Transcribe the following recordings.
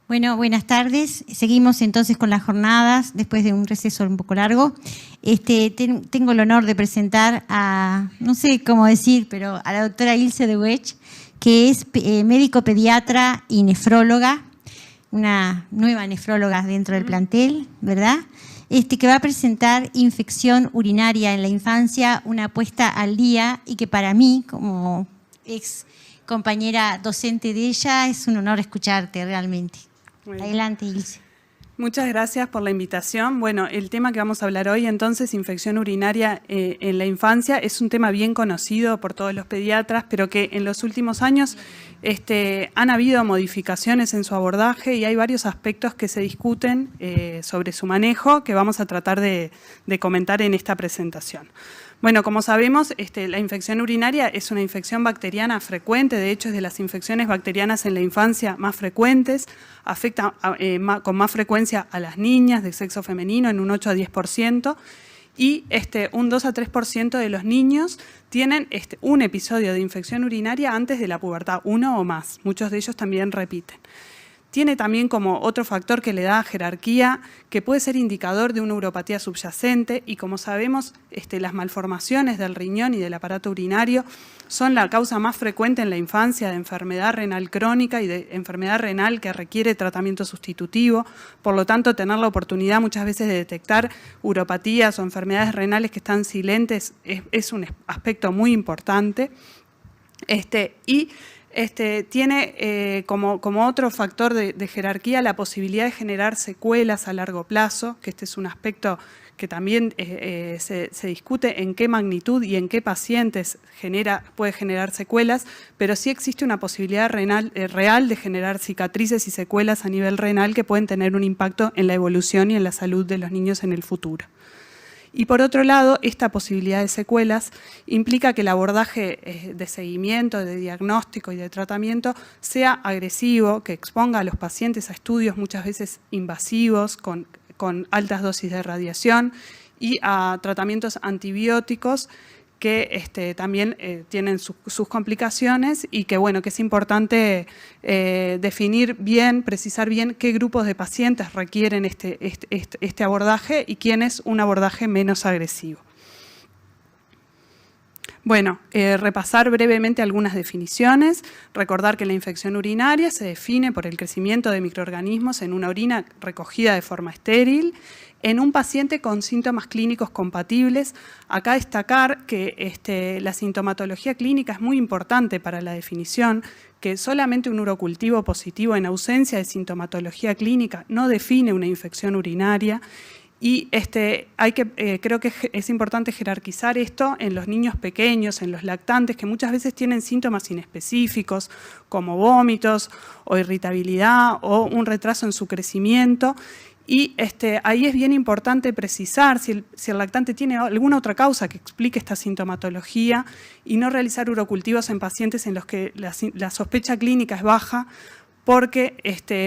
Bueno, buenas tardes. Seguimos entonces con las jornadas después de un receso un poco largo. Tengo el honor de presentar a, no sé cómo decir, pero a la doctora Ilse de Wech, que es médico pediatra y nefróloga, una nueva nefróloga dentro del plantel, ¿verdad? Que va a presentar infección urinaria en la infancia, una puesta al día, y que para mí, como ex compañera docente de ella, es un honor escucharte realmente. Bueno. Adelante, Ilse. Muchas gracias por la invitación. Bueno, el tema que vamos a hablar hoy, entonces, infección urinaria en la infancia, es un tema bien conocido por todos los pediatras, pero que en los últimos años han habido modificaciones en su abordaje y hay varios aspectos que se discuten sobre su manejo que vamos a tratar de comentar en esta presentación. Bueno, como sabemos, la infección urinaria es una infección bacteriana frecuente, de hecho es de las infecciones bacterianas en la infancia más frecuentes, afecta con más frecuencia a las niñas de sexo femenino en un 8 a 10%, y un 2 a 3% de los niños tienen un episodio de infección urinaria antes de la pubertad, uno o más, muchos de ellos también repiten. Tiene también como otro factor que le da jerarquía, que puede ser indicador de una uropatía subyacente, y como sabemos, las malformaciones del riñón y del aparato urinario son la causa más frecuente en la infancia de enfermedad renal crónica y de enfermedad renal que requiere tratamiento sustitutivo. Por lo tanto, tener la oportunidad muchas veces de detectar uropatías o enfermedades renales que están silentes es un aspecto muy importante. Tiene como otro factor de jerarquía la posibilidad de generar secuelas a largo plazo, que este es un aspecto que también se discute en qué magnitud y en qué pacientes puede generar secuelas, pero sí existe una posibilidad real de generar cicatrices y secuelas a nivel renal que pueden tener un impacto en la evolución y en la salud de los niños en el futuro. Y por otro lado, esta posibilidad de secuelas implica que el abordaje de seguimiento, de diagnóstico y de tratamiento sea agresivo, que exponga a los pacientes a estudios muchas veces invasivos con altas dosis de radiación y a tratamientos antibióticos que también tienen sus complicaciones, y que, bueno, que es importante definir bien, precisar bien qué grupos de pacientes requieren este abordaje y quién es un abordaje menos agresivo. Bueno, repasar brevemente algunas definiciones, recordar que la infección urinaria se define por el crecimiento de microorganismos en una orina recogida de forma estéril, en un paciente con síntomas clínicos compatibles. Acá destacar que la sintomatología clínica es muy importante para la definición, que solamente un urocultivo positivo en ausencia de sintomatología clínica no define una infección urinaria. Y creo que es importante jerarquizar esto en los niños pequeños, en los lactantes, que muchas veces tienen síntomas inespecíficos, como vómitos o irritabilidad o un retraso en su crecimiento. Y ahí es bien importante precisar si el lactante tiene alguna otra causa que explique esta sintomatología y no realizar urocultivos en pacientes en los que la sospecha clínica es baja, porque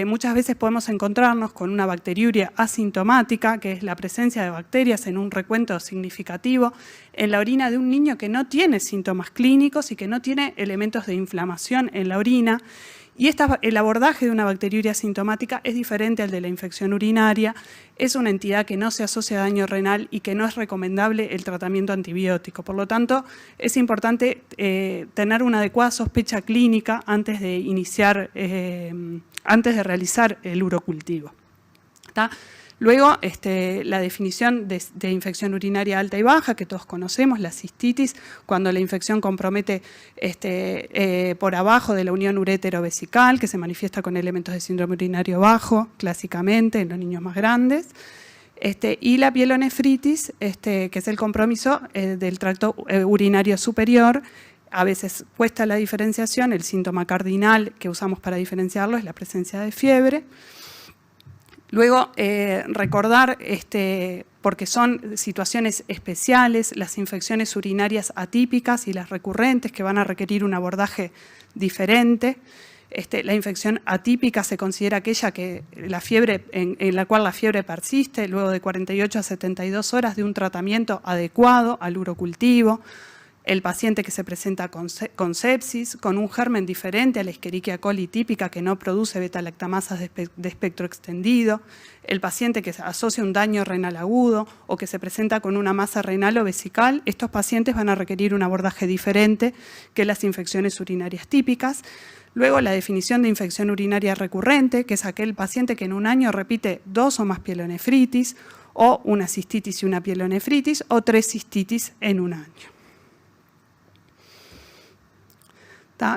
muchas veces podemos encontrarnos con una bacteriuria asintomática, que es la presencia de bacterias en un recuento significativo en la orina de un niño que no tiene síntomas clínicos y que no tiene elementos de inflamación en la orina. Y el abordaje de una bacteriuria asintomática es diferente al de la infección urinaria, es una entidad que no se asocia a daño renal y que no es recomendable el tratamiento antibiótico. Por lo tanto, es importante tener una adecuada sospecha clínica antes de antes de realizar el urocultivo. ¿Está? Luego, la definición de infección urinaria alta y baja, que todos conocemos, la cistitis, cuando la infección compromete por abajo de la unión urétero-vesical, que se manifiesta con elementos de síndrome urinario bajo, clásicamente en los niños más grandes, y la pielonefritis, que es el compromiso del tracto urinario superior. A veces cuesta la diferenciación, el síntoma cardinal que usamos para diferenciarlo es la presencia de fiebre. Luego, recordar, porque son situaciones especiales, las infecciones urinarias atípicas y las recurrentes, que van a requerir un abordaje diferente. La infección atípica se considera aquella que en la cual la fiebre persiste luego de 48 a 72 horas de un tratamiento adecuado al urocultivo. el paciente que se presenta con sepsis, con un germen diferente a la Escherichia coli típica que no produce beta-lactamasas de espectro extendido, el paciente que asocia un daño renal agudo o que se presenta con una masa renal o vesical, estos pacientes van a requerir un abordaje diferente que las infecciones urinarias típicas. Luego, la definición de infección urinaria recurrente, que es aquel paciente que en un año repite 2 o más pielonefritis, o una cistitis y una pielonefritis, o 3 cistitis en un año.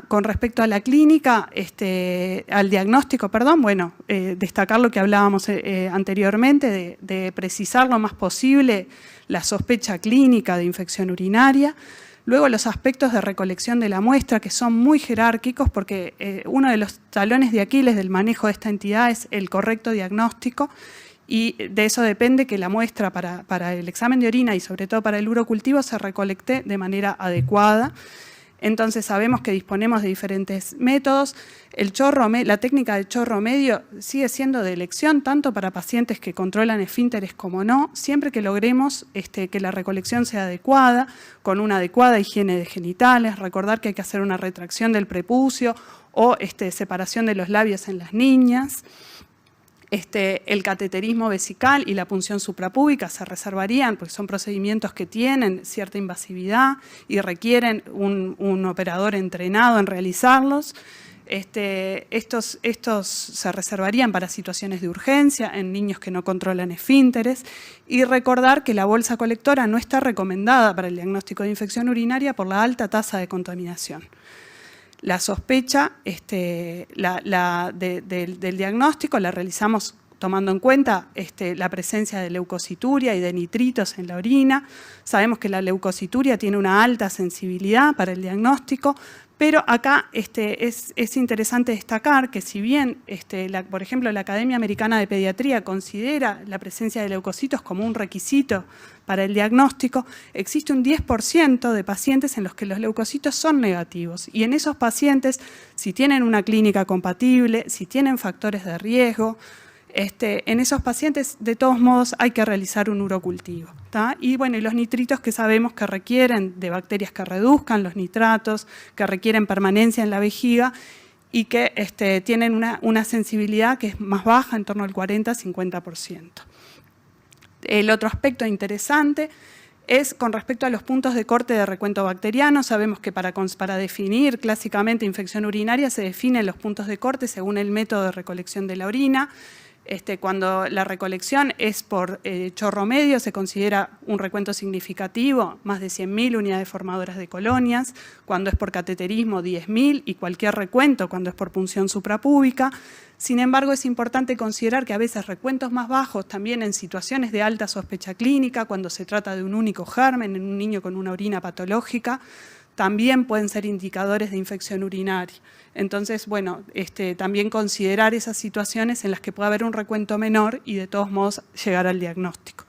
Con respecto a la clínica, al diagnóstico, perdón, bueno, destacar lo que hablábamos anteriormente, de precisar lo más posible la sospecha clínica de infección urinaria. Luego los aspectos de recolección de la muestra, que son muy jerárquicos, porque uno de los talones de Aquiles del manejo de esta entidad es el correcto diagnóstico, y de eso depende que la muestra para el examen de orina y sobre todo para el urocultivo se recolecte de manera adecuada. Entonces sabemos que disponemos de diferentes métodos. La técnica de chorro medio sigue siendo de elección tanto para pacientes que controlan esfínteres como no, siempre que logremos que la recolección sea adecuada, con una adecuada higiene de genitales. Recordar que hay que hacer una retracción del prepucio o separación de los labios en las niñas. El cateterismo vesical y la punción suprapúbica se reservarían porque son procedimientos que tienen cierta invasividad y requieren un operador entrenado en realizarlos. Estos se reservarían para situaciones de urgencia en niños que no controlan esfínteres, y recordar que la bolsa colectora no está recomendada para el diagnóstico de infección urinaria por la alta tasa de contaminación. La sospecha del diagnóstico la realizamos tomando en cuenta la presencia de leucocituria y de nitritos en la orina. Sabemos que la leucocituria tiene una alta sensibilidad para el diagnóstico, pero acá es interesante destacar que si bien, por ejemplo, la Academia Americana de Pediatría considera la presencia de leucocitos como un requisito para el diagnóstico, existe un 10% de pacientes en los que los leucocitos son negativos. Y en esos pacientes, si tienen una clínica compatible, si tienen factores de riesgo, en esos pacientes, de todos modos, hay que realizar un urocultivo. Y bueno, y los nitritos que sabemos que requieren de bacterias que reduzcan los nitratos, que requieren permanencia en la vejiga y que tienen una sensibilidad que es más baja, en torno al 40-50%. El otro aspecto interesante es con respecto a los puntos de corte de recuento bacteriano. Sabemos que para definir clásicamente infección urinaria se definen los puntos de corte según el método de recolección de la orina. Cuando la recolección es por chorro medio se considera un recuento significativo, más de 100.000 unidades formadoras de colonias. Cuando es por cateterismo, 10.000, y cualquier recuento cuando es por punción suprapúbica. Sin embargo, es importante considerar que a veces recuentos más bajos, también en situaciones de alta sospecha clínica, cuando se trata de un único germen en un niño con una orina patológica, también pueden ser indicadores de infección urinaria. Entonces, bueno, también considerar esas situaciones en las que puede haber un recuento menor y de todos modos llegar al diagnóstico.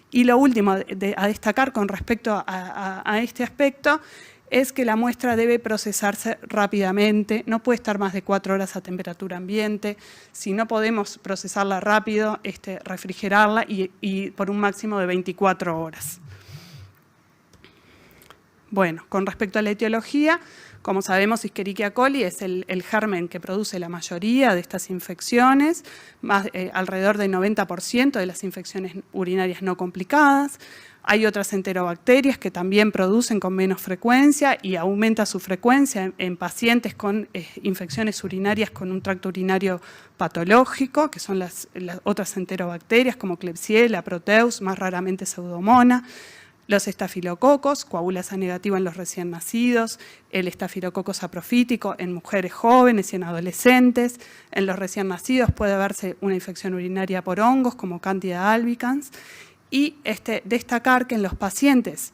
Y lo último a destacar con respecto a este aspecto es que la muestra debe procesarse rápidamente, no puede estar más de 4 horas a temperatura ambiente. Si no podemos procesarla rápido, refrigerarla y por un máximo de 24 horas. Bueno, con respecto a la etiología, como sabemos, Escherichia coli es el germen que produce la mayoría de estas infecciones, alrededor del 90% de las infecciones urinarias no complicadas. Hay otras enterobacterias que también producen con menos frecuencia y aumenta su frecuencia en pacientes con infecciones urinarias con un tracto urinario patológico, que son las otras enterobacterias como Klebsiella, Proteus, más raramente Pseudomonas. Los estafilococos, coagulasa negativa en los recién nacidos, el estafilococo saprofítico en mujeres jóvenes y en adolescentes. En los recién nacidos puede verse una infección urinaria por hongos como Candida albicans. Y destacar que en los pacientes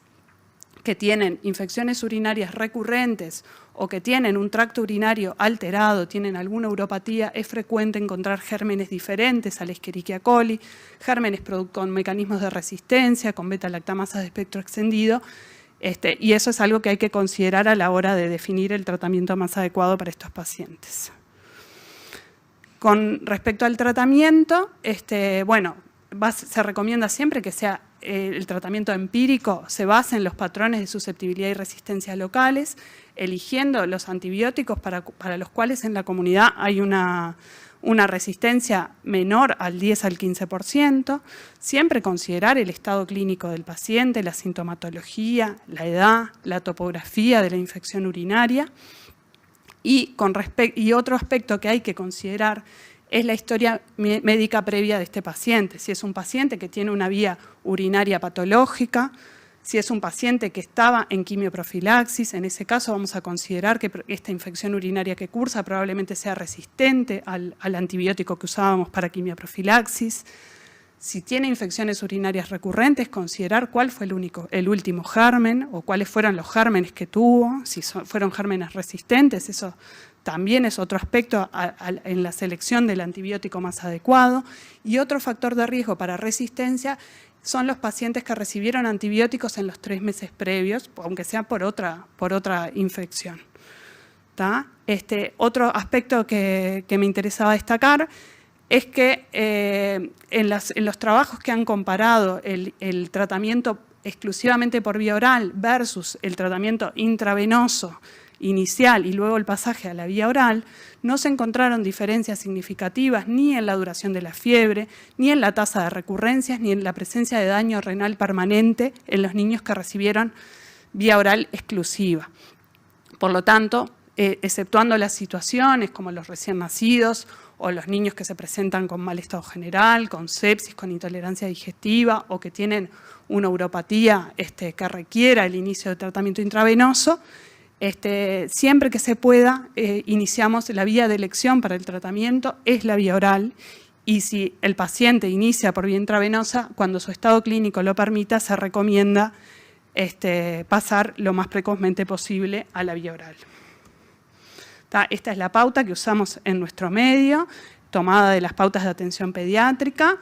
que tienen infecciones urinarias recurrentes o que tienen un tracto urinario alterado, tienen alguna uropatía, es frecuente encontrar gérmenes diferentes a la Escherichia coli, gérmenes con mecanismos de resistencia, con beta-lactamasas de espectro extendido, y eso es algo que hay que considerar a la hora de definir el tratamiento más adecuado para estos pacientes. Con respecto al tratamiento, bueno, se recomienda siempre que sea el tratamiento empírico se basa en los patrones de susceptibilidad y resistencia locales, eligiendo los antibióticos para los cuales en la comunidad hay una resistencia menor al 10 al 15%, siempre considerar el estado clínico del paciente, la sintomatología, la edad, la topografía de la infección urinaria. Y otro aspecto que hay que considerar es la historia médica previa de este paciente. Si es un paciente que tiene una vía urinaria patológica, si es un paciente que estaba en quimioprofilaxis, en ese caso vamos a considerar que esta infección urinaria que cursa probablemente sea resistente al antibiótico que usábamos para quimioprofilaxis. Si tiene infecciones urinarias recurrentes, considerar cuál fue el último germen o cuáles fueron los gérmenes que tuvo, si fueron gérmenes resistentes, eso también es otro aspecto en la selección del antibiótico más adecuado. Y otro factor de riesgo para resistencia son los pacientes que recibieron antibióticos en los 3 meses previos, aunque sea por otra infección. Otro aspecto que me interesaba destacar es que en los trabajos que han comparado el tratamiento exclusivamente por vía oral versus el tratamiento intravenoso inicial y luego el pasaje a la vía oral, no se encontraron diferencias significativas ni en la duración de la fiebre, ni en la tasa de recurrencias, ni en la presencia de daño renal permanente en los niños que recibieron vía oral exclusiva. Por lo tanto, exceptuando las situaciones como los recién nacidos o los niños que se presentan con mal estado general, con sepsis, con intolerancia digestiva o que tienen una uropatía que requiera el inicio de tratamiento intravenoso, siempre que se pueda, iniciamos la vía de elección para el tratamiento, es la vía oral, y si el paciente inicia por vía intravenosa, cuando su estado clínico lo permita, se recomienda pasar lo más precozmente posible a la vía oral. Esta es la pauta que usamos en nuestro medio, tomada de las pautas de atención pediátrica.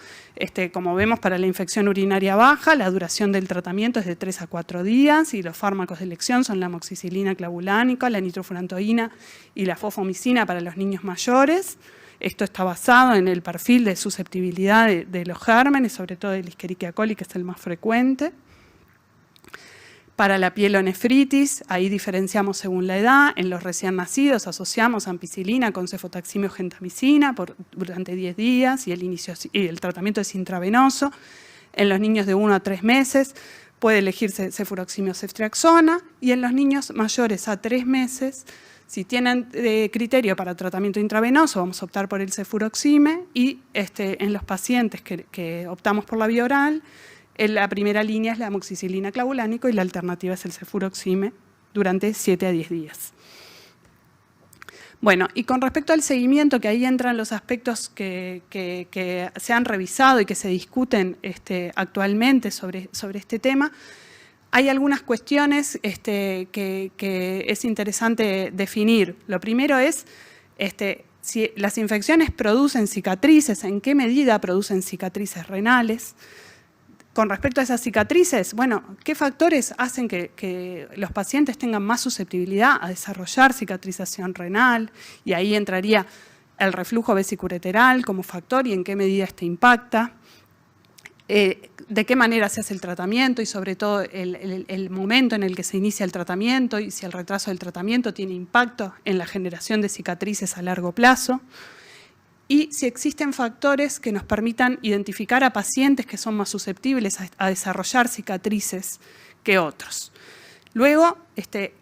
Como vemos, para la infección urinaria baja, la duración del tratamiento es de 3 a 4 días y los fármacos de elección son la amoxicilina clavulánica, la nitrofurantoína y la fosfomicina para los niños mayores. Esto está basado en el perfil de susceptibilidad de los gérmenes, sobre todo del Escherichia coli, que es el más frecuente. Para la pielonefritis, ahí diferenciamos según la edad. En los recién nacidos asociamos ampicilina con cefotaximia o gentamicina durante 10 días y el tratamiento es intravenoso. En los niños de 1 a 3 meses puede elegirse cefuroximia o ceftriaxona, y en los niños mayores a 3 meses, si tienen criterio para tratamiento intravenoso, vamos a optar por el cefuroxime, y en los pacientes que optamos por la vía oral, la primera línea es la amoxicilina clavulánico y la alternativa es el cefuroxime durante 7 a 10 días. Bueno, y con respecto al seguimiento, que ahí entran los aspectos que se han revisado y que se discuten actualmente sobre este tema, hay algunas cuestiones que es interesante definir. Lo primero es si las infecciones producen cicatrices, en qué medida producen cicatrices renales. Con respecto a esas cicatrices, bueno, ¿qué factores hacen que los pacientes tengan más susceptibilidad a desarrollar cicatrización renal? Y ahí entraría el reflujo vesicureteral como factor y en qué medida impacta. De qué manera se hace el tratamiento y sobre todo el momento en el que se inicia el tratamiento y si el retraso del tratamiento tiene impacto en la generación de cicatrices a largo plazo. Y si existen factores que nos permitan identificar a pacientes que son más susceptibles a desarrollar cicatrices que otros. Luego,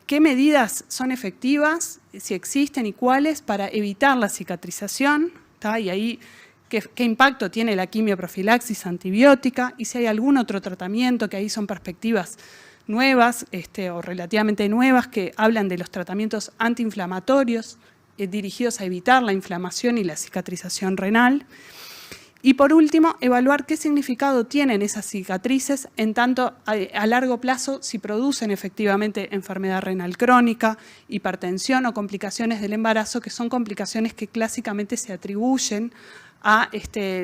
¿qué medidas son efectivas, si existen y cuáles, para evitar la cicatrización? Y ahí, ¿qué impacto tiene la quimioprofilaxis antibiótica? Y si hay algún otro tratamiento, que ahí son perspectivas nuevas o relativamente nuevas, que hablan de los tratamientos antiinflamatorios, dirigidos a evitar la inflamación y la cicatrización renal. Y por último, evaluar qué significado tienen esas cicatrices en tanto a largo plazo si producen efectivamente enfermedad renal crónica, hipertensión o complicaciones del embarazo, que son complicaciones que clásicamente se atribuyen a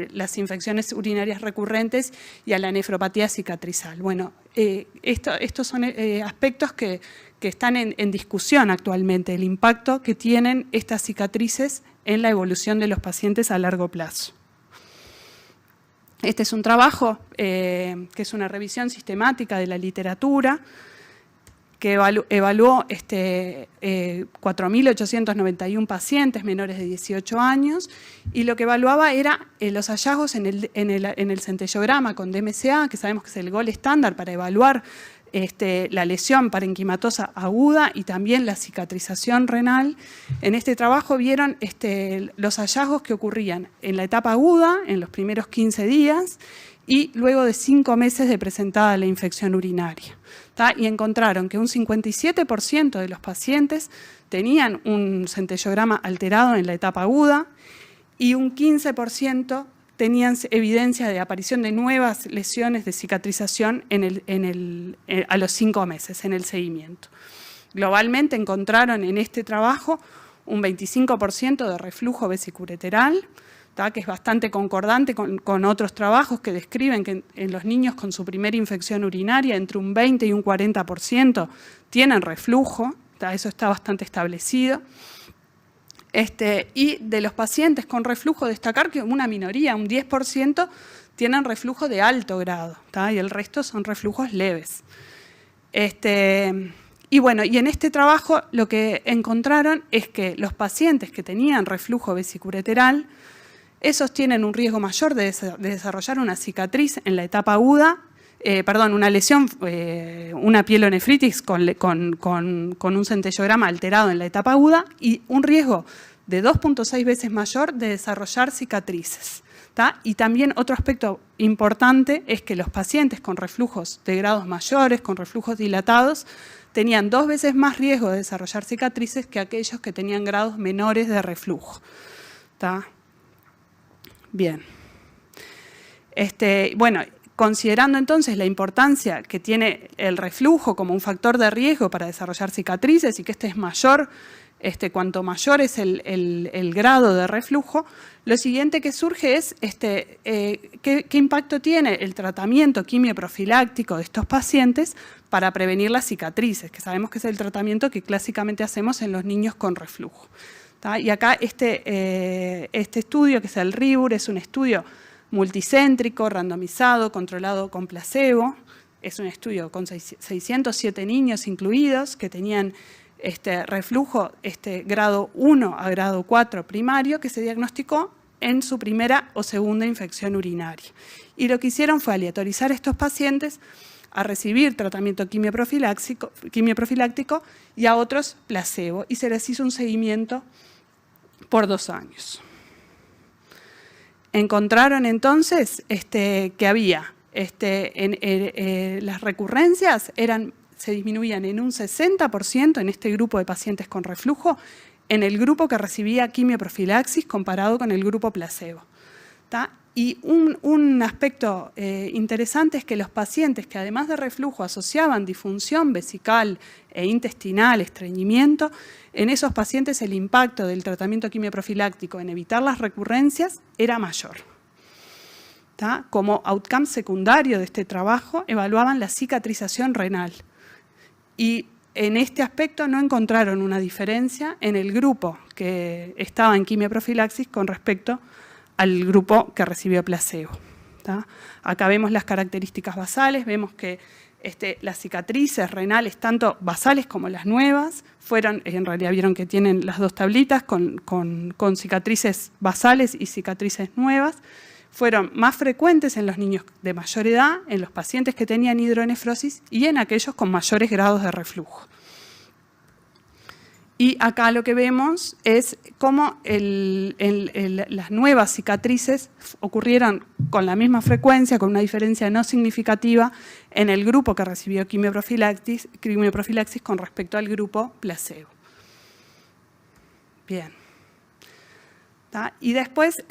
las infecciones urinarias recurrentes y a la nefropatía cicatrizal. Bueno, estos son aspectos que están en discusión actualmente, el impacto que tienen estas cicatrices en la evolución de los pacientes a largo plazo. Este es un trabajo que es una revisión sistemática de la literatura que evaluó 4.891 pacientes menores de 18 años y lo que evaluaba era los hallazgos en el centellograma con DMCA, que sabemos que es el gold estándar para evaluar la lesión parenquimatosa aguda y también la cicatrización renal. En este trabajo vieron los hallazgos que ocurrían en la etapa aguda, en los primeros 15 días, y luego de 5 meses de presentada la infección urinaria. Y encontraron que un 57% de los pacientes tenían un centellograma alterado en la etapa aguda y un 15% tenían evidencia de aparición de nuevas lesiones de cicatrización a los 5 meses en el seguimiento. Globalmente encontraron en este trabajo un 25% de reflujo vesicureteral, que es bastante concordante con otros trabajos que describen que en los niños con su primera infección urinaria entre un 20 y un 40% tienen reflujo, eso está bastante establecido. Y de los pacientes con reflujo, destacar que una minoría, un 10%, tienen reflujo de alto grado, y el resto son reflujos leves. Y bueno, y en este trabajo lo que encontraron es que los pacientes que tenían reflujo vesicureteral, esos tienen un riesgo mayor de desarrollar una cicatriz en la etapa aguda, una lesión, una pielonefritis con un centellograma alterado en la etapa aguda y un riesgo de 2.6 veces mayor de desarrollar cicatrices. Y también otro aspecto importante es que los pacientes con reflujos de grados mayores, con reflujos dilatados, tenían 2 veces más riesgo de desarrollar cicatrices que aquellos que tenían grados menores de reflujo. Bien. Bueno, considerando entonces la importancia que tiene el reflujo como un factor de riesgo para desarrollar cicatrices y que este es mayor, cuanto mayor es el grado de reflujo, lo siguiente que surge es ¿qué impacto tiene el tratamiento quimioprofiláctico de estos pacientes para prevenir las cicatrices? Que sabemos que es el tratamiento que clásicamente hacemos en los niños con reflujo. Y acá este estudio, que es el RIBUR, es un estudio multicéntrico, randomizado, controlado con placebo. Es un estudio con 607 niños incluidos que tenían reflujo grado 1 a grado 4 primario que se diagnosticó en su primera o segunda infección urinaria. Y lo que hicieron fue aleatorizar a estos pacientes a recibir tratamiento quimioprofiláctico y a otros placebo. Y se les hizo un seguimiento por 2 años. Encontraron entonces que había, las recurrencias se disminuían en un 60% en este grupo de pacientes con reflujo, en el grupo que recibía quimioprofilaxis comparado con el grupo placebo. Y un aspecto interesante es que los pacientes que además de reflujo asociaban disfunción vesical e intestinal, estreñimiento, en esos pacientes el impacto del tratamiento quimioprofiláctico en evitar las recurrencias era mayor. Como outcome secundario de este trabajo evaluaban la cicatrización renal y en este aspecto no encontraron una diferencia en el grupo que estaba en quimioprofilaxis con respecto al grupo que recibió placebo. Acá vemos las características basales, vemos que las cicatrices renales, tanto basales como las nuevas, en realidad vieron que tienen las 2 tablitas con cicatrices basales y cicatrices nuevas, fueron más frecuentes en los niños de mayor edad, en los pacientes que tenían hidronefrosis y en aquellos con mayores grados de reflujo. Y acá lo que vemos es cómo las nuevas cicatrices ocurrieron con la misma frecuencia, con una diferencia no significativa en el grupo que recibió quimioprofilaxis con respecto al grupo placebo. Bien. Y después,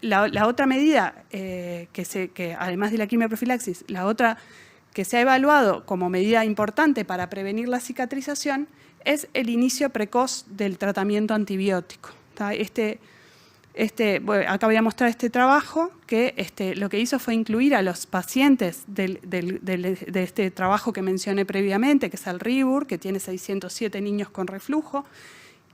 la otra medida, que además de la quimioprofilaxis, la otra que se ha evaluado como medida importante para prevenir la cicatrización es el inicio precoz del tratamiento antibiótico. Acá voy a mostrar este trabajo que lo que hizo fue incluir a los pacientes de este trabajo que mencioné previamente, que es el RIBUR, que tiene 607 niños con reflujo,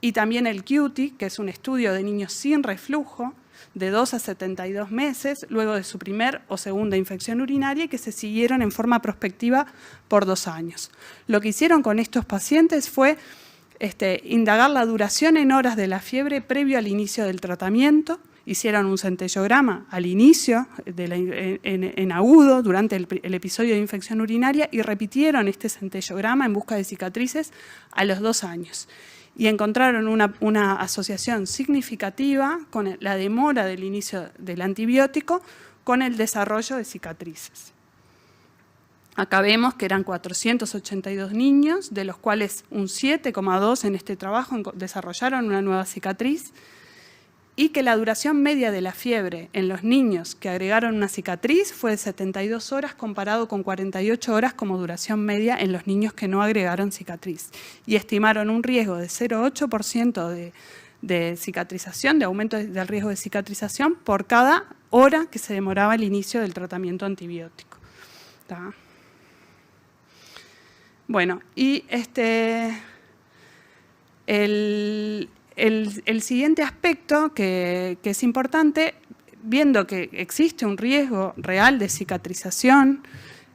y también el QUTI, que es un estudio de niños sin reflujo, de 2 a 72 meses, luego de su primer o segunda infección urinaria, y que se siguieron en forma prospectiva por 2 años. Lo que hicieron con estos pacientes fue indagar la duración en horas de la fiebre previo al inicio del tratamiento. Hicieron un centellograma al inicio, en agudo, durante el episodio de infección urinaria, y repitieron este centellograma en busca de cicatrices a los 2 años. Y encontraron una asociación significativa con la demora del inicio del antibiótico con el desarrollo de cicatrices. Acá vemos que eran 482 niños, de los cuales un 7,2 en este trabajo desarrollaron una nueva cicatriz, y que la duración media de la fiebre en los niños que agregaron una cicatriz fue de 72 horas comparado con 48 horas como duración media en los niños que no agregaron cicatriz. Y estimaron un riesgo de 0,8% de cicatrización, de aumento del riesgo de cicatrización por cada hora que se demoraba el inicio del tratamiento antibiótico. ¿Tá? Bueno, y el siguiente aspecto que es importante, viendo que existe un riesgo real de cicatrización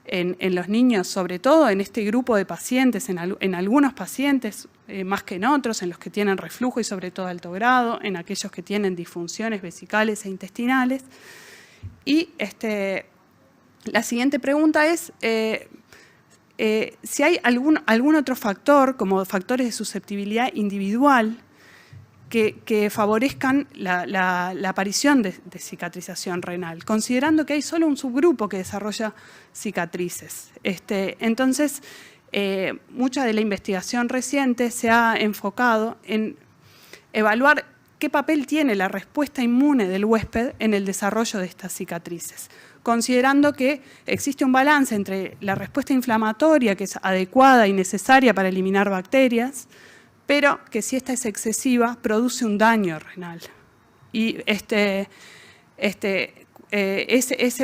en los niños, sobre todo en este grupo de pacientes, en algunos pacientes más que en otros, en los que tienen reflujo y sobre todo alto grado, en aquellos que tienen disfunciones vesicales e intestinales. Y la siguiente pregunta es si hay algún otro factor, como factores de susceptibilidad individual, que favorezcan la aparición de cicatrización renal, considerando que hay solo un subgrupo que desarrolla cicatrices. Entonces, mucha de la investigación reciente se ha enfocado en evaluar qué papel tiene la respuesta inmune del huésped en el desarrollo de estas cicatrices, considerando que existe un balance entre la respuesta inflamatoria, que es adecuada y necesaria para eliminar bacterias, pero que si esta es excesiva, produce un daño renal. Y ese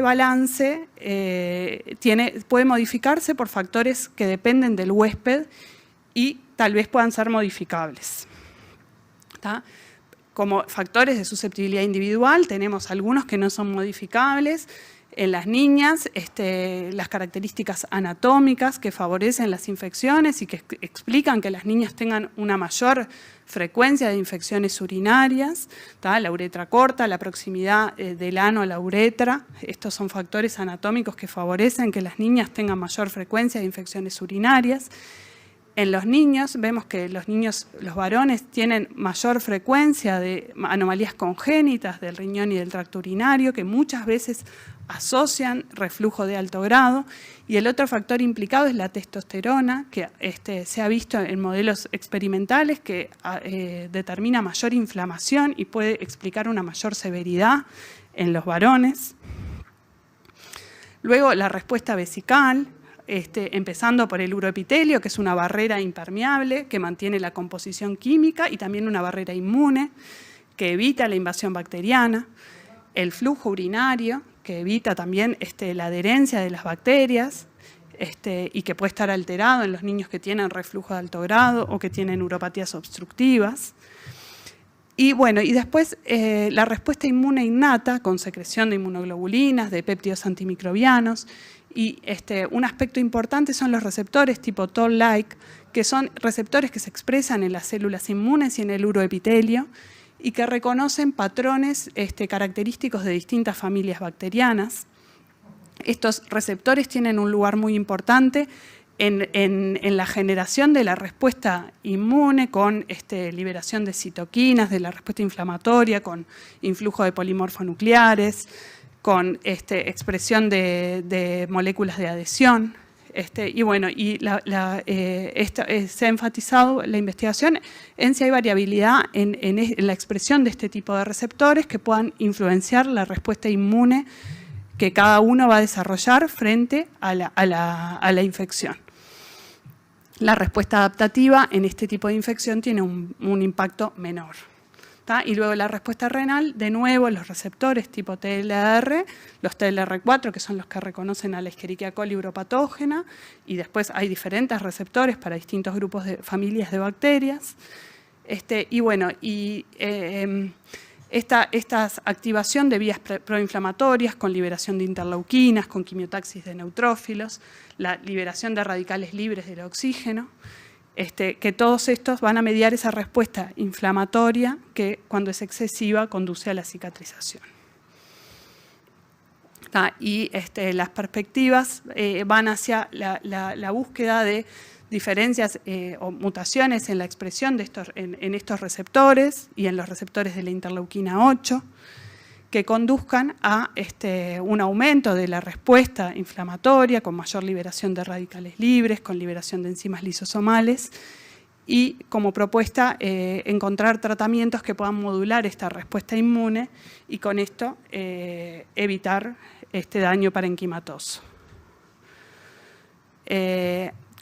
balance puede modificarse por factores que dependen del huésped y tal vez puedan ser modificables. ¿Tá? Como factores de susceptibilidad individual tenemos algunos que no son modificables. En las niñas, las características anatómicas que favorecen las infecciones y que explican que las niñas tengan una mayor frecuencia de infecciones urinarias, ¿tá? La uretra corta, la proximidad del ano a la uretra, estos son factores anatómicos que favorecen que las niñas tengan mayor frecuencia de infecciones urinarias. En los niños, vemos que los varones tienen mayor frecuencia de anomalías congénitas del riñón y del tracto urinario, que muchas veces asocian reflujo de alto grado. Y el otro factor implicado es la testosterona, que se ha visto en modelos experimentales que determina mayor inflamación y puede explicar una mayor severidad en los varones. Luego, la respuesta vesical, empezando por el uroepitelio, que es una barrera impermeable que mantiene la composición química y también una barrera inmune que evita la invasión bacteriana. El flujo urinario, que evita también la adherencia de las bacterias y que puede estar alterado en los niños que tienen reflujo de alto grado o que tienen uropatías obstructivas. Y bueno, y después la respuesta inmune innata con secreción de inmunoglobulinas, de péptidos antimicrobianos. Y un aspecto importante son los receptores tipo Toll-like, que son receptores que se expresan en las células inmunes y en el uroepitelio y que reconocen patrones característicos de distintas familias bacterianas. Estos receptores tienen un lugar muy importante en la generación de la respuesta inmune con liberación de citoquinas, de la respuesta inflamatoria, con influjo de polimorfonucleares, con expresión de moléculas de adhesión. Y bueno, se ha enfatizado la investigación en si hay variabilidad en la expresión de este tipo de receptores que puedan influenciar la respuesta inmune que cada uno va a desarrollar frente a la infección. La respuesta adaptativa en este tipo de infección tiene un impacto menor. ¿Tá? Y luego la respuesta renal, de nuevo, los receptores tipo TLR, los TLR4, que son los que reconocen a la Escherichia coli uropatógena, y después hay diferentes receptores para distintos grupos de familias de bacterias. Y bueno, esta activación de vías proinflamatorias con liberación de interleuquinas, con quimiotaxis de neutrófilos, la liberación de radicales libres del oxígeno, que todos estos van a mediar esa respuesta inflamatoria que cuando es excesiva conduce a la cicatrización. Y las perspectivas van hacia la búsqueda de diferencias o mutaciones en la expresión de en estos receptores y en los receptores de la interleuquina 8 que conduzcan a un aumento de la respuesta inflamatoria con mayor liberación de radicales libres, con liberación de enzimas lisosomales y como propuesta encontrar tratamientos que puedan modular esta respuesta inmune y con esto evitar este daño parenquimatoso.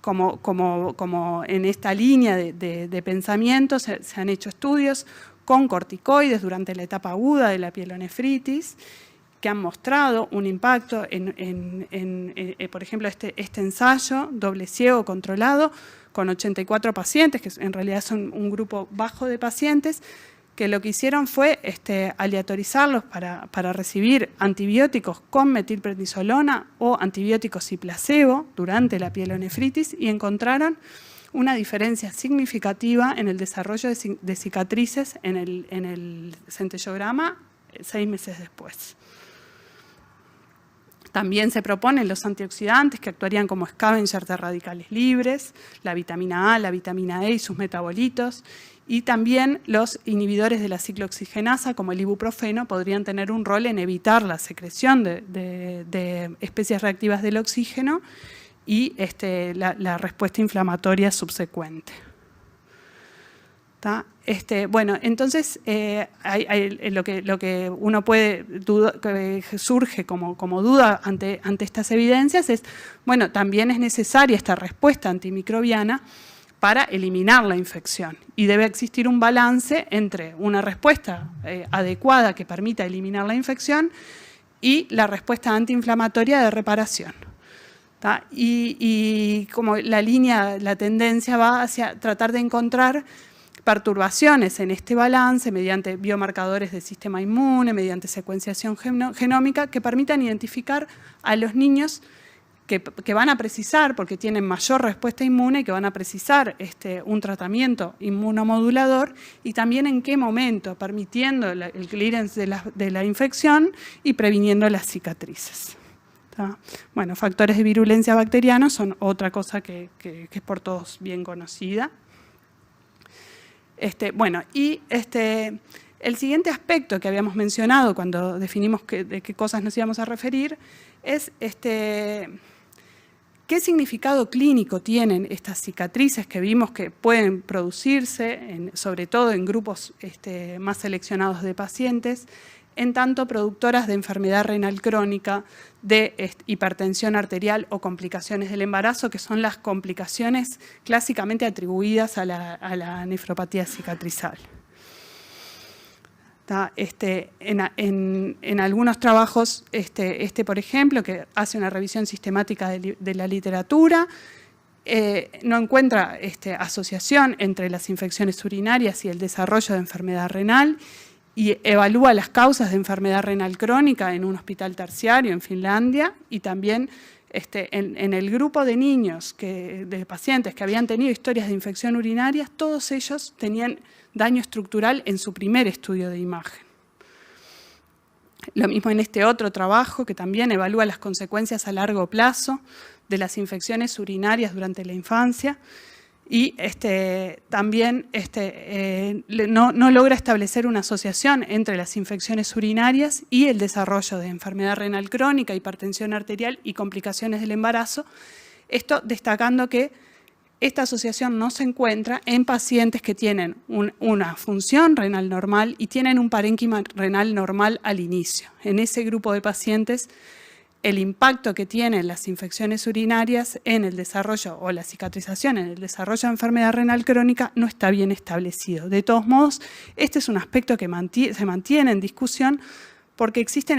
Como en esta línea de pensamiento se han hecho estudios con corticoides durante la etapa aguda de la pielonefritis que han mostrado un impacto por ejemplo, este ensayo doble ciego controlado con 84 pacientes, que en realidad son un grupo bajo de pacientes, que lo que hicieron fue aleatorizarlos para recibir antibióticos con metilprednisolona o antibióticos y placebo durante la pielonefritis y encontraron una diferencia significativa en el desarrollo de cicatrices en el centellograma 6 meses después. También se proponen los antioxidantes que actuarían como scavengers de radicales libres, la vitamina A, la vitamina E y sus metabolitos, y también los inhibidores de la ciclooxigenasa, como el ibuprofeno, podrían tener un rol en evitar la secreción de especies reactivas del oxígeno y la respuesta inflamatoria subsecuente. Bueno, entonces lo que uno puede que surge como duda ante estas evidencias es, bueno, también es necesaria esta respuesta antimicrobiana para eliminar la infección y debe existir un balance entre una respuesta adecuada que permita eliminar la infección y la respuesta antiinflamatoria de reparación. Y como la tendencia va hacia tratar de encontrar perturbaciones en este balance mediante biomarcadores del sistema inmune, mediante secuenciación genómica que permitan identificar a los niños que van a precisar, porque tienen mayor respuesta inmune, que van a precisar un tratamiento inmunomodulador y también en qué momento, permitiendo el clearance de la infección y previniendo las cicatrices. Bueno, factores de virulencia bacterianos son otra cosa que es por todos bien conocida. Bueno, y el siguiente aspecto que habíamos mencionado cuando definimos de qué cosas nos íbamos a referir es qué significado clínico tienen estas cicatrices que vimos que pueden producirse, sobre todo en grupos más seleccionados de pacientes, en tanto productoras de enfermedad renal crónica, de hipertensión arterial o complicaciones del embarazo, que son las complicaciones clásicamente atribuidas a la nefropatía cicatrizal. En algunos trabajos, por ejemplo, que hace una revisión sistemática de la literatura, no encuentra asociación entre las infecciones urinarias y el desarrollo de enfermedad renal, y evalúa las causas de enfermedad renal crónica en un hospital terciario en Finlandia y también en el grupo de niños, de pacientes que habían tenido historias de infección urinaria, todos ellos tenían daño estructural en su primer estudio de imagen. Lo mismo en este otro trabajo que también evalúa las consecuencias a largo plazo de las infecciones urinarias durante la infancia. Y también no logra establecer una asociación entre las infecciones urinarias y el desarrollo de enfermedad renal crónica, hipertensión arterial y complicaciones del embarazo. Esto destacando que esta asociación no se encuentra en pacientes que tienen una función renal normal y tienen un parénquima renal normal al inicio. En ese grupo de pacientes, el impacto que tienen las infecciones urinarias en el desarrollo o la cicatrización en el desarrollo de enfermedad renal crónica no está bien establecido. De todos modos, este es un aspecto que se mantiene en discusión porque existen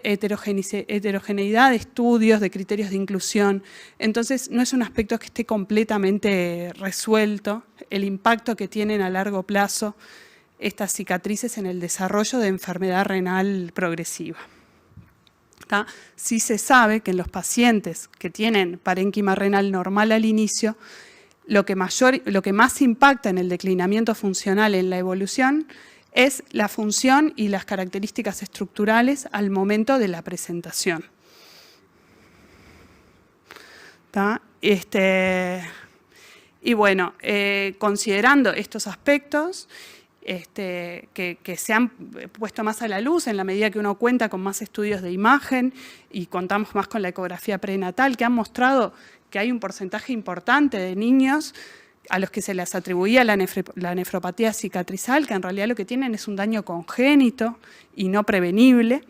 heterogeneidad de estudios, de criterios de inclusión. Entonces, no es un aspecto que esté completamente resuelto, el impacto que tienen a largo plazo estas cicatrices en el desarrollo de enfermedad renal progresiva. Sí se sabe que en los pacientes que tienen parénquima renal normal al inicio, lo que más impacta en el declinamiento funcional en la evolución es la función y las características estructurales al momento de la presentación. Y bueno, considerando estos aspectos que se han puesto más a la luz en la medida que uno cuenta con más estudios de imagen y contamos más con la ecografía prenatal, que han mostrado que hay un porcentaje importante de niños a los que se les atribuía la nefropatía cicatrizal, que en realidad lo que tienen es un daño congénito y no prevenible,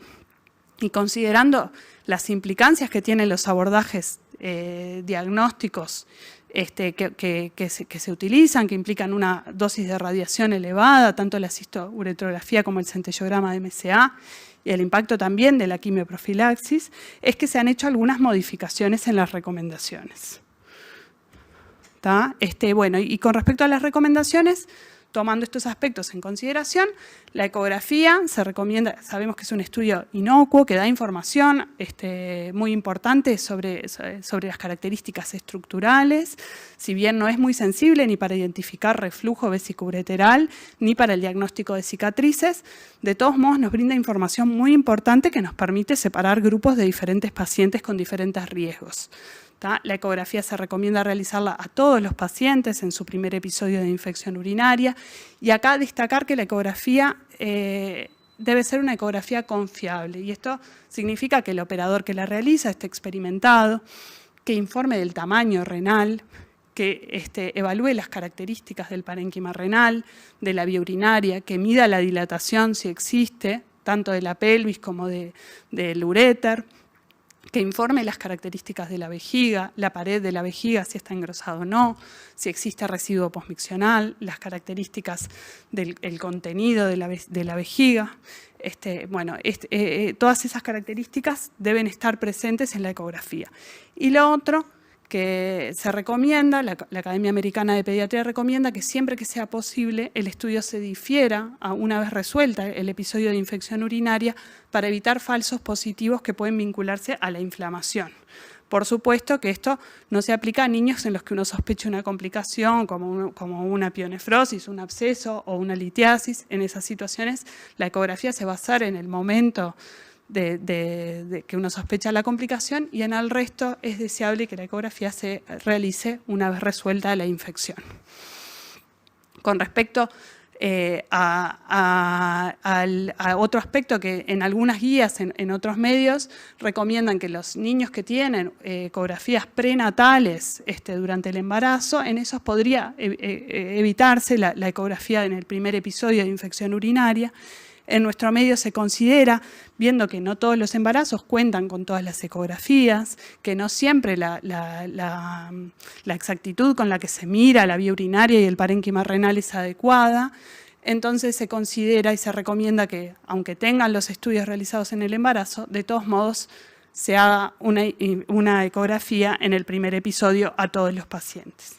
y considerando las implicancias que tienen los abordajes diagnósticos que se utilizan, que implican una dosis de radiación elevada, tanto la cistouretrografía como el centellograma de MCA, y el impacto también de la quimioprofilaxis, es que se han hecho algunas modificaciones en las recomendaciones. Bueno, y con respecto a las recomendaciones, tomando estos aspectos en consideración, la ecografía se recomienda, sabemos que es un estudio inocuo, que da información muy importante sobre las características estructurales, si bien no es muy sensible ni para identificar reflujo vesicureteral, ni para el diagnóstico de cicatrices, de todos modos nos brinda información muy importante que nos permite separar grupos de diferentes pacientes con diferentes riesgos. La ecografía se recomienda realizarla a todos los pacientes en su primer episodio de infección urinaria, y acá destacar que la ecografía debe ser una ecografía confiable, y esto significa que el operador que la realiza esté experimentado, que informe del tamaño renal, que evalúe las características del parénquima renal, de la vía urinaria, que mida la dilatación si existe, tanto de la pelvis como del uréter, que informe las características de la vejiga, la pared de la vejiga, si está engrosado o no, si existe residuo posmiccional, las características del contenido de la vejiga. Todas esas características deben estar presentes en la ecografía. Y lo otro que se recomienda, la Academia Americana de Pediatría recomienda que siempre que sea posible el estudio se difiera a una vez resuelta el episodio de infección urinaria para evitar falsos positivos que pueden vincularse a la inflamación. Por supuesto que esto no se aplica a niños en los que uno sospecha una complicación como una pionefrosis, un absceso o una litiasis. En esas situaciones la ecografía se va a basar en el momento de que uno sospecha la complicación, y en el resto es deseable que la ecografía se realice una vez resuelta la infección. Con respecto a otro aspecto que en algunas guías, en otros medios, recomiendan que los niños que tienen ecografías prenatales durante el embarazo, en esos podría evitarse la ecografía en el primer episodio de infección urinaria. En nuestro medio se considera, viendo que no todos los embarazos cuentan con todas las ecografías, que no siempre la exactitud con la que se mira la vía urinaria y el parénquima renal es adecuada, entonces se considera y se recomienda que, aunque tengan los estudios realizados en el embarazo, de todos modos se haga una ecografía en el primer episodio a todos los pacientes.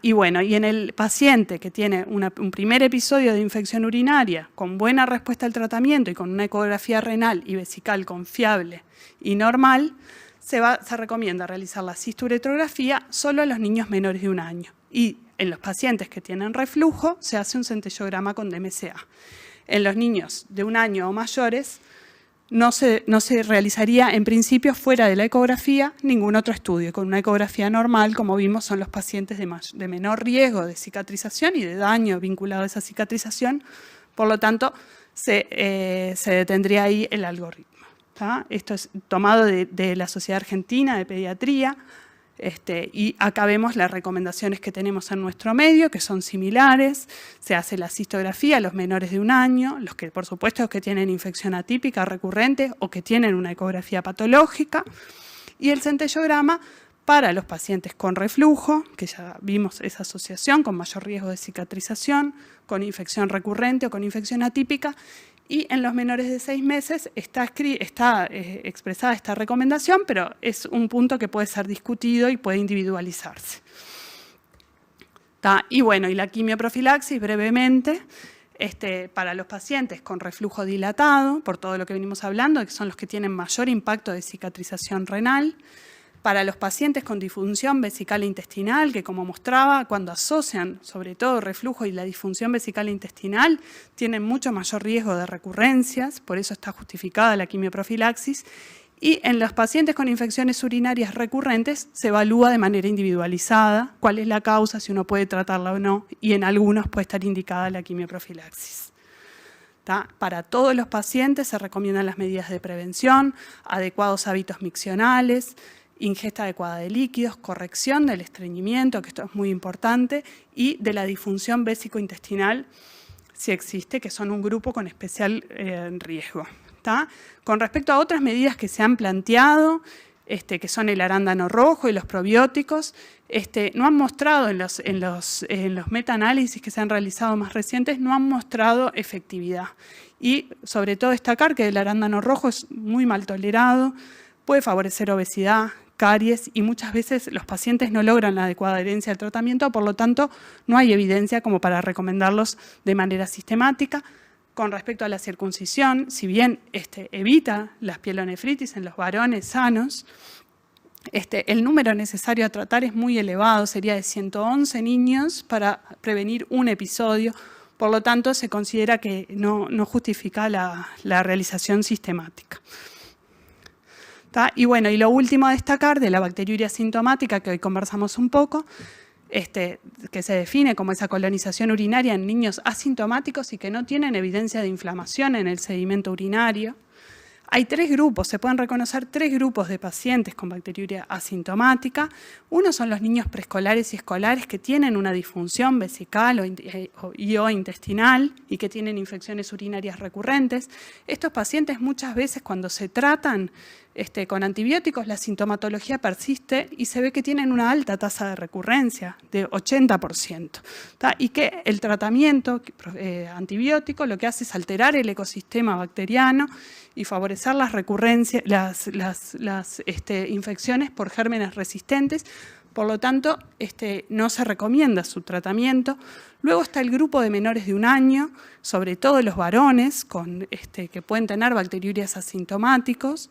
Y bueno, y en el paciente que tiene un primer episodio de infección urinaria con buena respuesta al tratamiento y con una ecografía renal y vesical confiable y normal, se recomienda realizar la cistouretrografía solo a los niños menores de 1 año. Y en los pacientes que tienen reflujo se hace un centellograma con DMCA. En los niños de 1 año o mayores no se realizaría en principio fuera de la ecografía ningún otro estudio. Con una ecografía normal, como vimos, son los pacientes de menor riesgo de cicatrización y de daño vinculado a esa cicatrización, por lo tanto se detendría ahí el algoritmo. Esto es tomado de la Sociedad Argentina de Pediatría, y acá vemos las recomendaciones que tenemos en nuestro medio, que son similares. Se hace la cistografía a los menores de 1 año, los que por supuesto que tienen infección atípica recurrente o que tienen una ecografía patológica, y el centellograma para los pacientes con reflujo, que ya vimos esa asociación con mayor riesgo de cicatrización, con infección recurrente o con infección atípica. Y en los menores de 6 meses está expresada esta recomendación, pero es un punto que puede ser discutido y puede individualizarse. Y bueno, y la quimioprofilaxis brevemente, para los pacientes con reflujo dilatado, por todo lo que venimos hablando, que son los que tienen mayor impacto de cicatrización renal. Para los pacientes con disfunción vesical intestinal, que como mostraba, cuando asocian sobre todo reflujo y la disfunción vesical intestinal, tienen mucho mayor riesgo de recurrencias, por eso está justificada la quimioprofilaxis. Y en los pacientes con infecciones urinarias recurrentes se evalúa de manera individualizada cuál es la causa, si uno puede tratarla o no, y en algunos puede estar indicada la quimioprofilaxis. Para todos los pacientes se recomiendan las medidas de prevención, adecuados hábitos miccionales, ingesta adecuada de líquidos, corrección del estreñimiento, que esto es muy importante, y de la disfunción vésico-intestinal, si existe, que son un grupo con especial riesgo. Con respecto a otras medidas que se han planteado, que son el arándano rojo y los probióticos, no han mostrado en los metaanálisis que se han realizado más recientes, no han mostrado efectividad. Y sobre todo destacar que el arándano rojo es muy mal tolerado, puede favorecer obesidad, caries, y muchas veces los pacientes no logran la adecuada adherencia al tratamiento, por lo tanto no hay evidencia como para recomendarlos de manera sistemática. Con respecto a la circuncisión, si bien evita la pielonefritis en los varones sanos, el número necesario a tratar es muy elevado, sería de 111 niños para prevenir un episodio, por lo tanto se considera que no justifica la realización sistemática. Y bueno, y lo último a destacar de la bacteriuria asintomática, que hoy conversamos un poco, que se define como esa colonización urinaria en niños asintomáticos y que no tienen evidencia de inflamación en el sedimento urinario. Hay 3 grupos, se pueden reconocer 3 grupos de pacientes con bacteriuria asintomática. Uno son los niños preescolares y escolares que tienen una disfunción vesical o intestinal y que tienen infecciones urinarias recurrentes. Estos pacientes muchas veces cuando se tratan con antibióticos la sintomatología persiste y se ve que tienen una alta tasa de recurrencia, de 80%. Y que el tratamiento antibiótico lo que hace es alterar el ecosistema bacteriano y favorecer las recurrencias, las infecciones por gérmenes resistentes. Por lo tanto, no se recomienda su tratamiento. Luego está el grupo de menores de 1 año, sobre todo los varones que pueden tener bacteriurias asintomáticos.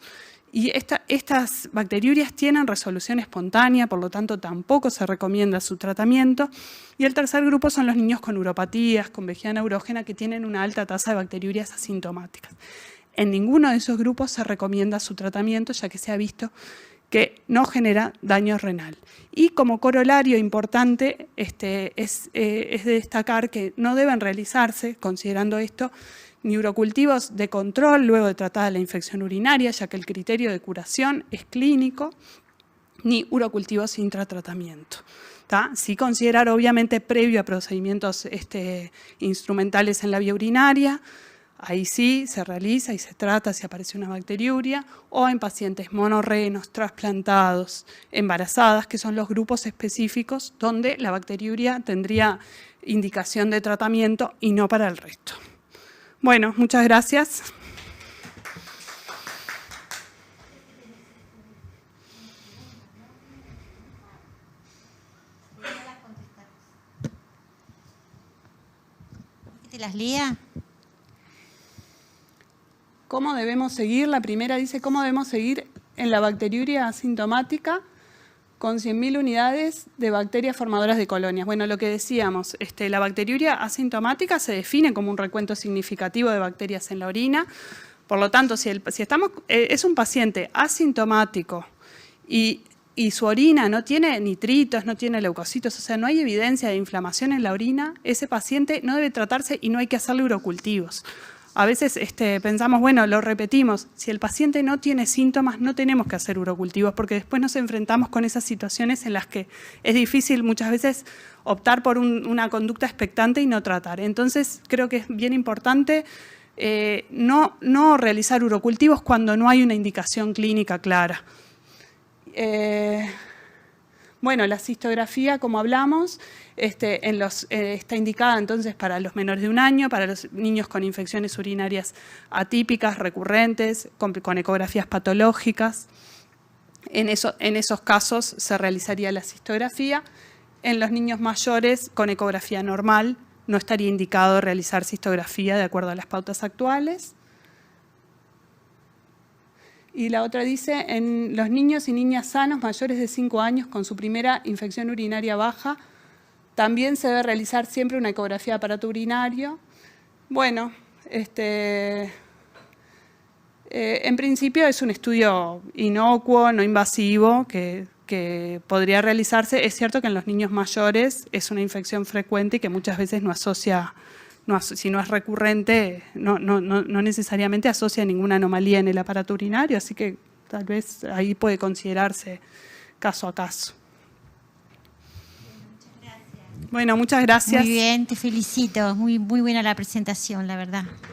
Y estas bacteriurias tienen resolución espontánea, por lo tanto tampoco se recomienda su tratamiento. Y el tercer grupo son los niños con uropatías, con vejiga neurógena, que tienen una alta tasa de bacteriurias asintomáticas. En ninguno de esos grupos se recomienda su tratamiento, ya que se ha visto que no genera daño renal. Y como corolario importante es de destacar que no deben realizarse, considerando esto, ni urocultivos de control luego de tratada la infección urinaria, ya que el criterio de curación es clínico, ni urocultivos intratratamiento. Sí considerar, obviamente, previo a procedimientos instrumentales en la vía urinaria, ahí sí se realiza y se trata si aparece una bacteriuria, o en pacientes monorrenos, trasplantados, embarazadas, que son los grupos específicos donde la bacteriuria tendría indicación de tratamiento y no para el resto. Bueno, muchas gracias. ¿Te las lea? ¿Cómo debemos seguir? La primera dice, ¿cómo debemos seguir en la bacteriuria asintomática con 100.000 unidades de bacterias formadoras de colonias? Bueno, lo que decíamos, la bacteriuria asintomática se define como un recuento significativo de bacterias en la orina. Por lo tanto, si es un paciente asintomático y su orina no tiene nitritos, no tiene leucocitos, o sea, no hay evidencia de inflamación en la orina, ese paciente no debe tratarse y no hay que hacerle urocultivos. A veces pensamos, bueno, lo repetimos, si el paciente no tiene síntomas no tenemos que hacer urocultivos porque después nos enfrentamos con esas situaciones en las que es difícil muchas veces optar por una conducta expectante y no tratar. Entonces creo que es bien importante no realizar urocultivos cuando no hay una indicación clínica clara. Bueno, la cistografía, como hablamos, está indicada entonces para los menores de 1 año, para los niños con infecciones urinarias atípicas, recurrentes, con ecografías patológicas. En esos casos se realizaría la cistografía. En los niños mayores con ecografía normal no estaría indicado realizar cistografía de acuerdo a las pautas actuales. Y la otra dice, en los niños y niñas sanos mayores de 5 años con su primera infección urinaria baja, también se debe realizar siempre una ecografía de aparato urinario. Bueno, en principio es un estudio inocuo, no invasivo, que podría realizarse. Es cierto que en los niños mayores es una infección frecuente y que muchas veces no asocia, si no es recurrente, no necesariamente asocia ninguna anomalía en el aparato urinario, así que tal vez ahí puede considerarse caso a caso. Bueno, muchas gracias. Muy bien, te felicito. Muy buena la presentación, la verdad.